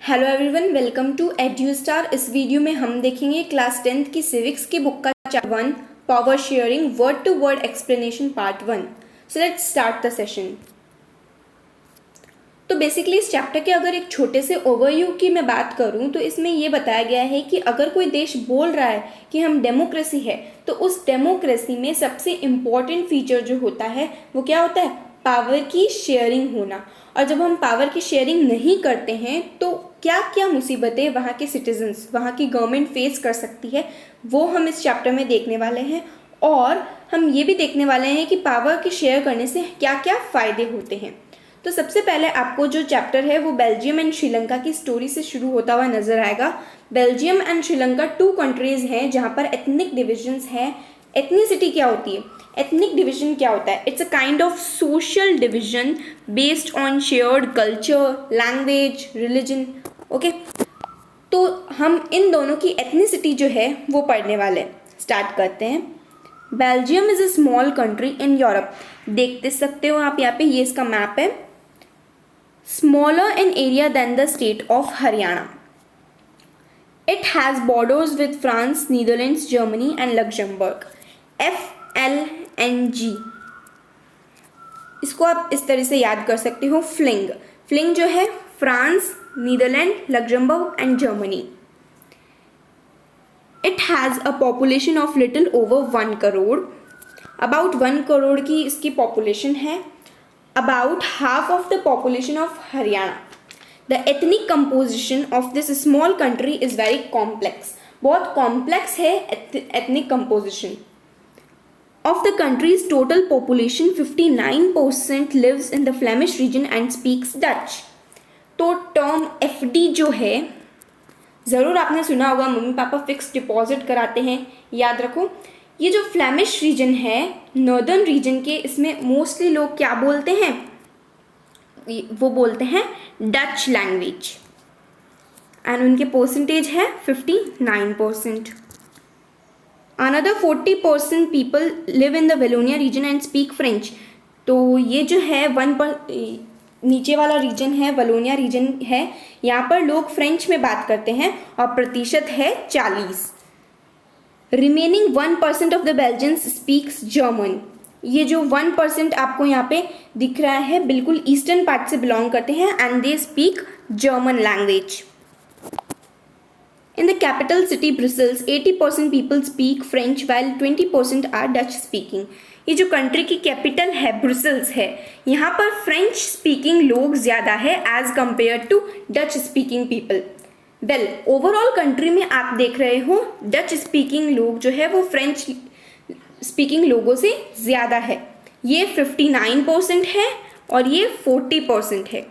Hello everyone, welcome to Edustar. इस video में हम देखेंगे क्लास 10th की सिविक्स की बुक का chapter 1 power sharing word to word explanation part 1। So let's start the session. तो बेसिकली इस चैप्टर के अगर एक छोटे से ओवरव्यू की मैं बात करूं तो इसमें ये बताया गया है कि अगर कोई देश बोल रहा है कि हम डेमोक्रेसी है तो उस डेमोक्रेसी में सबसे इम्पॉर्टेंट फीचर जो होता है वो क्या होता है? पावर की शेयरिंग होना। और जब हम पावर की शेयरिंग नहीं करते हैं तो क्या क्या मुसीबतें वहाँ के सिटीजन्स, वहाँ की गवर्नमेंट फेस कर सकती है, वो हम इस चैप्टर में देखने वाले हैं। और हम ये भी देखने वाले हैं कि पावर की शेयर करने से क्या क्या फ़ायदे होते हैं। तो सबसे पहले आपको जो चैप्टर है वो बेल्जियम एंड श्रीलंका की स्टोरी से शुरू होता हुआ नजर आएगा। Belgium and Sri Lanka two countries हैं जहाँ पर एथनिक डिविजन्स हैं। एथनिसिटी क्या होती है? एथनिक डिवीजन क्या होता है? It's a kind of social division based on shared culture, language, religion. Okay, तो हम इन दोनों की एथनिसिटी जो है वो पढ़ने वाले। स्टार्ट करते हैं। Belgium is a small country in Europe. देख सकते हो आप यहाँ पे, ये इसका मैप है। Smaller in area than the state of Haryana. It has borders with France, Netherlands, Germany and Luxembourg. FLNG, इसको आप इस तरह से याद कर सकते हो। फ्लिंग, फ्लिंग जो है France, Netherland, Luxembourg and Germany. It has a population of little over 1 crore. About 1 crore की इसकी पॉपुलेशन है। About half of the population of Haryana. The ethnic composition of this small country is very complex. बहुत complex है ethnic composition. Of the country's total population, 59% lives in the Flemish region and speaks Dutch. तो term FD जो है, ज़रूर आपने सुना होगा, mummy papa fix deposit कराते हैं, याद रखो। ये जो फ्लेमिश रीजन है, नॉर्दर्न रीजन के, इसमें मोस्टली लोग क्या बोलते हैं? वो बोलते हैं डच लैंग्वेज एंड उनके परसेंटेज है 59%। Another 40% people live in the Wallonia region and speak French. तो ये जो है नीचे वाला रीजन है, वलोनिया रीजन है, यहाँ पर लोग फ्रेंच में बात करते हैं और प्रतिशत है 40। Remaining 1% of the Belgians speaks German. ये जो 1% आपको यहाँ पे दिख रहा है बिल्कुल ईस्टर्न पार्ट से बिलोंग करते हैं and they speak German language. In the capital city Brussels, 80% people speak French while 20% are Dutch speaking. ये जो कंट्री की कैपिटल है ब्रुसेल्स है, यहाँ पर फ्रेंच स्पीकिंग लोग ज़्यादा है as compare to Dutch speaking people. Well, overall country में आप देख रहे हो डच स्पीकिंग लोग जो है वो फ्रेंच स्पीकिंग लोगों से ज़्यादा है। ये 59% है और ये 40% है।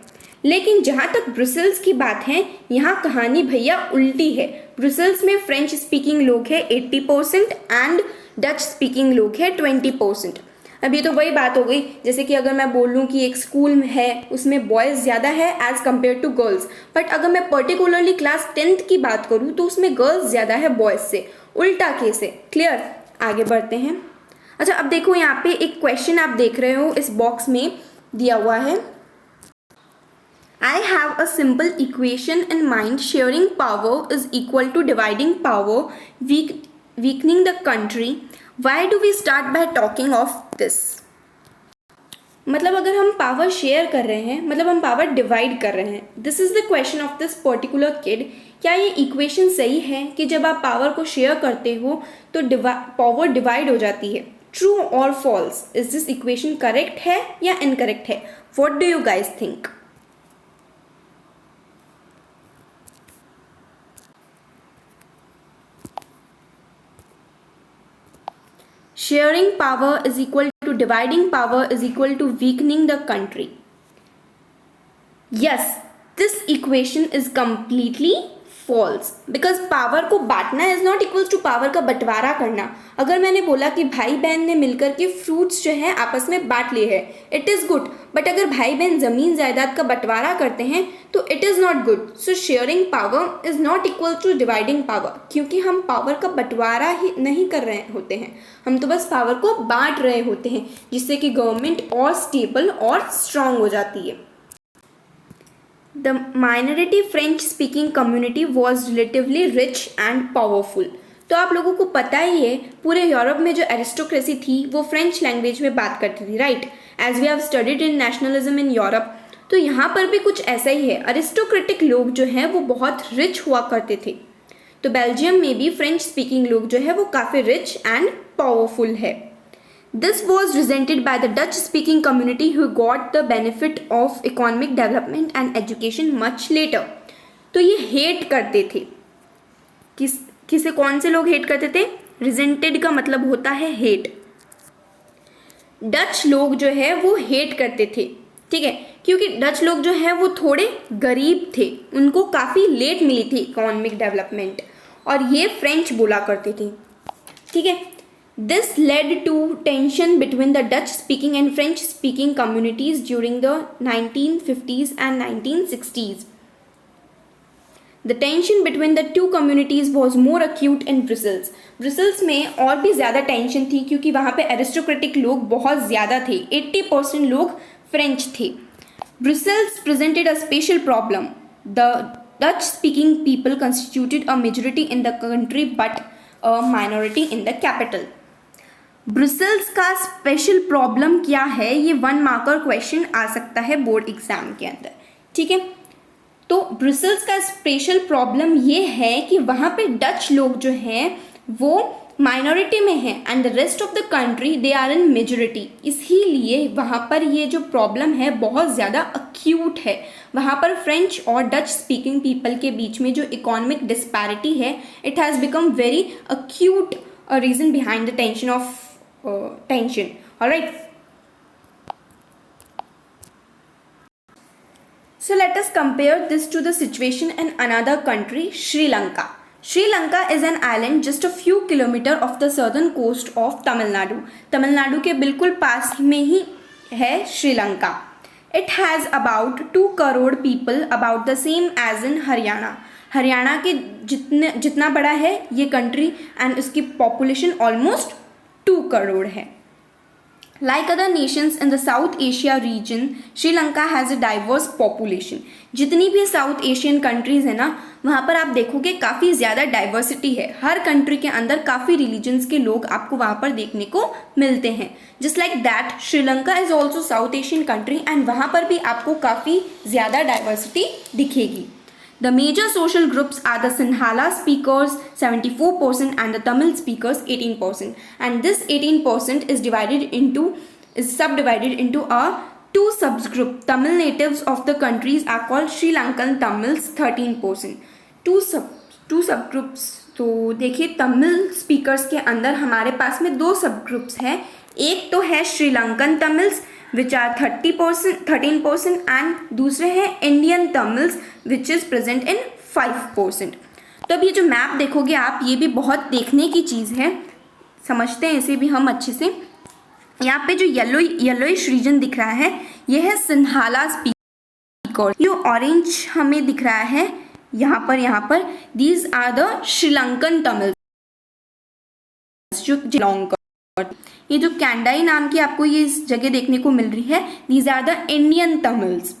लेकिन जहाँ तक ब्रुसेल्स की बात है, यहाँ कहानी भैया उल्टी है। ब्रुसेल्स में फ्रेंच स्पीकिंग लोग है 80% एंड डच स्पीकिंग लोग है 20%। अब ये तो वही बात हो गई, जैसे कि अगर मैं बोलूँ कि एक स्कूल में है उसमें बॉयज़ ज़्यादा है as compare to girls, but अगर मैं पर्टिकुलरली क्लास 10th की बात करूँ तो उसमें गर्ल्स ज़्यादा है बॉयज़ से। उल्टा केस है। क्लियर? आगे बढ़ते हैं। अच्छा, अब देखो यहाँ पे एक क्वेश्चन आप देख रहे हो, इस बॉक्स में दिया हुआ है। I have a simple equation in mind. Sharing power is equal to dividing power, weakening the country. Why do we start by talking of this? मतलब अगर हम पावर शेयर कर रहे हैं, मतलब हम पावर डिवाइड कर रहे हैं। This is the question of this particular kid. क्या ये इक्वेशन सही है कि जब आप पावर को शेयर करते हो तो पावर डिवाइड हो जाती है? ट्रू और false? Is this equation correct है या इनकरेक्ट है? What do you guys think? Sharing power is equal to dividing power is equal to weakening the country. Yes, this equation is completely false because power को बांटना is not equals to power का बंटवारा करना। अगर मैंने बोला कि भाई बहन ने मिलकर के फ्रूट्स जो है आपस में बांट लिए हैं, इट इज़ गुड। बट अगर भाई बहन ज़मीन जायदाद का बंटवारा करते हैं तो it is not good. So sharing power is not equal to dividing power, क्योंकि हम पावर का बंटवारा ही नहीं कर रहे होते हैं, हम तो बस पावर को बांट रहे होते हैं, जिससे कि गवर्नमेंट और स्टेबल और स्ट्रांग हो जाती है। The minority French speaking community was relatively rich and powerful. तो आप लोगों को पता ही है पूरे यूरोप में जो एरिस्टोक्रेसी थी वो फ्रेंच लैंग्वेज में बात करती थी, right, as we have studied in nationalism in Europe. तो यहाँ पर भी कुछ ऐसा ही है, अरिस्टोक्रेटिक लोग जो हैं वो बहुत रिच हुआ करते थे। तो बेल्जियम में भी फ्रेंच स्पीकिंग लोग जो है वो काफ़ी रिच एंड पावरफुल है। This was resented by the Dutch speaking community who got the benefit of economic development and education much later. तो ये हेट करते थे, किसे कौन से लोग हेट करते थे? रिजेंटेड का मतलब होता है हेट। डच लोग जो है वो हेट करते थे, ठीक है, क्योंकि डच लोग जो है वो थोड़े गरीब थे, उनको काफ़ी लेट मिली थी इकोनॉमिक डेवलपमेंट, और ये फ्रेंच बोला करते थे, ठीक है। This led to tension between the Dutch speaking and French speaking communities during the 1950s and 1960s। The tension between the two communities was more acute in Brussels. Brussels में और भी ज़्यादा टेंशन थी क्योंकि वहाँ पे एरिस्टोक्रेटिक लोग बहुत ज़्यादा थे, 80% लोग फ्रेंच थे। Brussels presented a special problem. The Dutch-speaking people constituted a majority in the country but a minority in the capital. Brussels का स्पेशल प्रॉब्लम क्या है, ये 1 मार्कर क्वेश्चन आ सकता है बोर्ड एग्जाम के अंदर, ठीक है। तो ब्रुसेल्स का स्पेशल प्रॉब्लम ये है कि वहाँ पे डच लोग जो हैं वो माइनॉरिटी में हैं and the rest of the country they are in majority. इसीलिए वहाँ पर ये जो प्रॉब्लम है बहुत ज़्यादा अक्यूट है। वहाँ पर फ्रेंच और डच स्पीकिंग पीपल के बीच में जो इकोनॉमिक डिस्पैरिटी है, it has become very acute reason behind the tension of tension, alright. So let us compare this to the situation in another country, Sri Lanka. Sri Lanka is an island just a few kilometers off the southern coast of Tamil Nadu. Tamil Nadu के बिल्कुल पास में ही है Sri Lanka. It has about 2 crore people, about the same as in Haryana. Haryana के जितना बड़ा है ये country and उसकी पॉपुलेशन ऑलमोस्ट 2 करोड़ है। Like other nations in the South Asia region, Sri Lanka has a diverse population. जितनी भी साउथ एशियन कंट्रीज़ है ना, वहाँ पर आप देखोगे काफ़ी ज़्यादा डाइवर्सिटी है। हर कंट्री के अंदर काफ़ी रिलीजन्स के लोग आपको वहाँ पर देखने को मिलते हैं। Just like that Sri Lanka is also south Asian country and वहाँ पर भी आपको काफ़ी ज़्यादा डाइवर्सिटी दिखेगी। The major social groups are the Sinhala speakers 74% and the Tamil speakers 18%, and this 18% is subdivided into a 2 subgroup. Tamil natives of the countries are called Sri Lankan Tamils 13%. 2 subgroups. तो देखिए Tamil speakers के अंदर हमारे पास में 2 सबग्रुप्स हैं। एक तो है Sri Lankan Tamils which are 13% and दूसरे हैं Indian Tamils which is present in 5%। तो अब ये जो मैप देखोगे आप, ये भी बहुत देखने की चीज़ है, समझते हैं इसे भी हम अच्छे से। यहाँ पे जो येलोइश रीजन दिख रहा है ये है सिन्हाला स्पीकर। जो ऑरेंज हमें दिख रहा है यहाँ पर these are the Sri Lankan Tamils जो बिलोंग कर। ये जो कैंडाई नाम की आपको ये इस जगह देखने को मिल रही है, these are the Indian Tamils.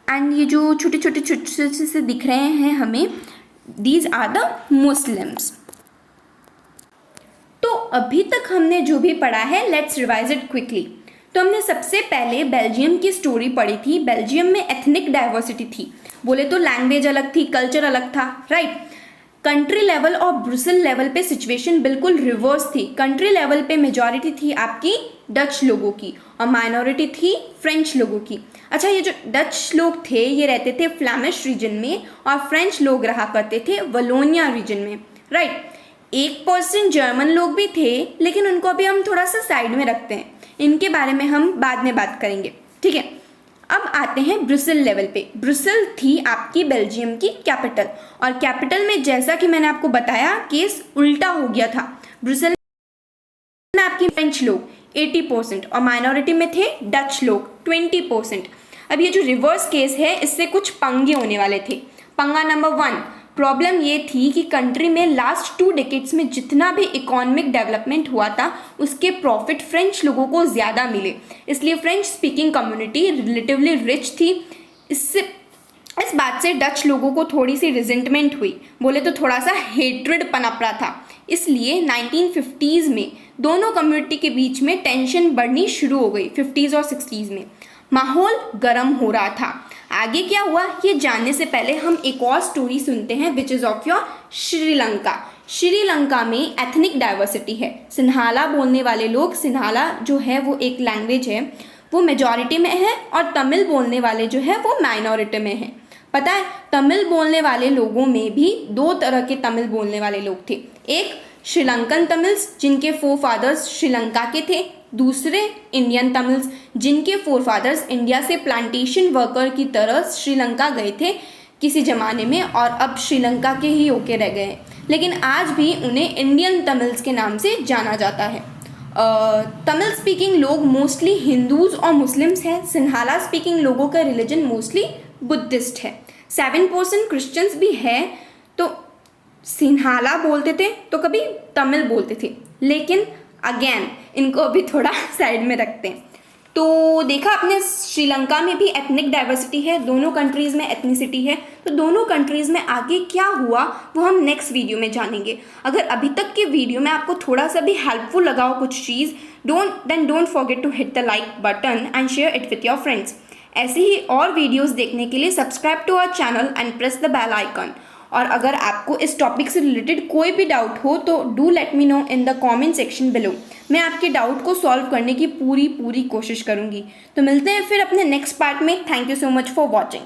And ये जो छोटे छोटे से दिख रहे हैं हमें, दीज आर द मुस्लिम्स। तो अभी तक हमने जो भी पढ़ा है, लेट्स रिवाइज इट क्विकली। तो हमने सबसे पहले बेल्जियम की स्टोरी पढ़ी थी। बेल्जियम में एथनिक डाइवर्सिटी थी, बोले तो लैंग्वेज अलग थी, कल्चर अलग था, राइट। कंट्री लेवल और ब्रुसेल लेवल पे सिचुएशन बिल्कुल रिवर्स थी। कंट्री लेवल पे मेजॉरिटी थी आपकी डच लोगों की और माइनॉरिटी थी फ्रेंच लोगों की। अच्छा, ये जो डच लोग थे ये रहते थे फ्लैमिश रीजन में और फ्रेंच लोग रहा करते थे वलोनिया रीजन में, राइट। 1% जर्मन लोग भी थे, लेकिन उनको अभी हम थोड़ा सा साइड में रखते हैं, इनके बारे में हम बाद में बात करेंगे, ठीक है। अब आते हैं ब्रुसेल लेवल पे। ब्रुसेल थी आपकी बेल्जियम की कैपिटल, और कैपिटल में जैसा कि मैंने आपको बताया केस उल्टा हो गया था। ब्रुसेल में आपकी फ्रेंच लोग 80% और माइनॉरिटी में थे डच लोग 20%। अब ये जो रिवर्स केस है इससे कुछ पंगे होने वाले थे। पंगा नंबर 1, प्रॉब्लम ये थी कि कंट्री में लास्ट 2 डिकेड्स में जितना भी इकोनॉमिक डेवलपमेंट हुआ था उसके प्रॉफिट फ्रेंच लोगों को ज़्यादा मिले, इसलिए French speaking community relatively rich थी। इससे इस बात से डच लोगों को थोड़ी सी रिजेंटमेंट हुई, बोले तो थोड़ा सा हेट्रेड पनप रहा था। इसलिए 1950s में दोनों कम्युनिटी के बीच में टेंशन बढ़नी शुरू हो गई। 50s और 60s में माहौल गर्म हो रहा था। आगे क्या हुआ ये जानने से पहले हम एक और स्टोरी सुनते हैं, which is of your Sri Lanka. Sri Lanka में एथनिक डाइवर्सिटी है। सिन्हाला बोलने वाले लोग, सिन्हाला जो है वो एक लैंग्वेज है, वो मेजॉरिटी में है, और तमिल बोलने वाले जो है वो माइनॉरिटी में है। पता है, तमिल बोलने वाले लोगों में भी दो तरह के तमिल बोलने वाले लोग थे। एक श्रीलंकन तमिल्स जिनके फोर फादर्स श्रीलंका के थे, दूसरे इंडियन तमिल्स जिनके फोर फादर्स इंडिया से प्लांटेशन वर्कर की तरह श्रीलंका गए थे किसी ज़माने में, और अब श्रीलंका के ही होके रह गए। लेकिन आज भी उन्हें इंडियन तमिल्स के नाम से जाना जाता है। तमिल स्पीकिंग लोग मोस्टली हिंदूज और मुस्लिम्स हैं। सिन्हाला स्पीकिंग लोगों का रिलीजन मोस्टली बुद्धिस्ट है। 7% क्रिश्चियंस भी है। तो सिन्हाला बोलते थे तो कभी तमिल बोलते थे, लेकिन अगेन इनको अभी थोड़ा साइड में रखते हैं। तो देखा आपने, श्रीलंका में भी एथनिक डाइवर्सिटी है, दोनों कंट्रीज़ में एथनिसिटी है। तो दोनों कंट्रीज़ में आगे क्या हुआ वो हम नेक्स्ट वीडियो में जानेंगे। अगर अभी तक के वीडियो में आपको थोड़ा सा भी हेल्पफुल लगा हो कुछ चीज़, don't forget to hit the like button and share it with your friends. ऐसे ही और वीडियोस देखने के लिए subscribe to our channel and press the bell icon. और अगर आपको इस टॉपिक से रिलेटेड कोई भी डाउट हो तो do let me know in the comment section below. मैं आपके डाउट को सॉल्व करने की पूरी कोशिश करूँगी। तो मिलते हैं फिर अपने नेक्स्ट पार्ट में। Thank you so much for watching.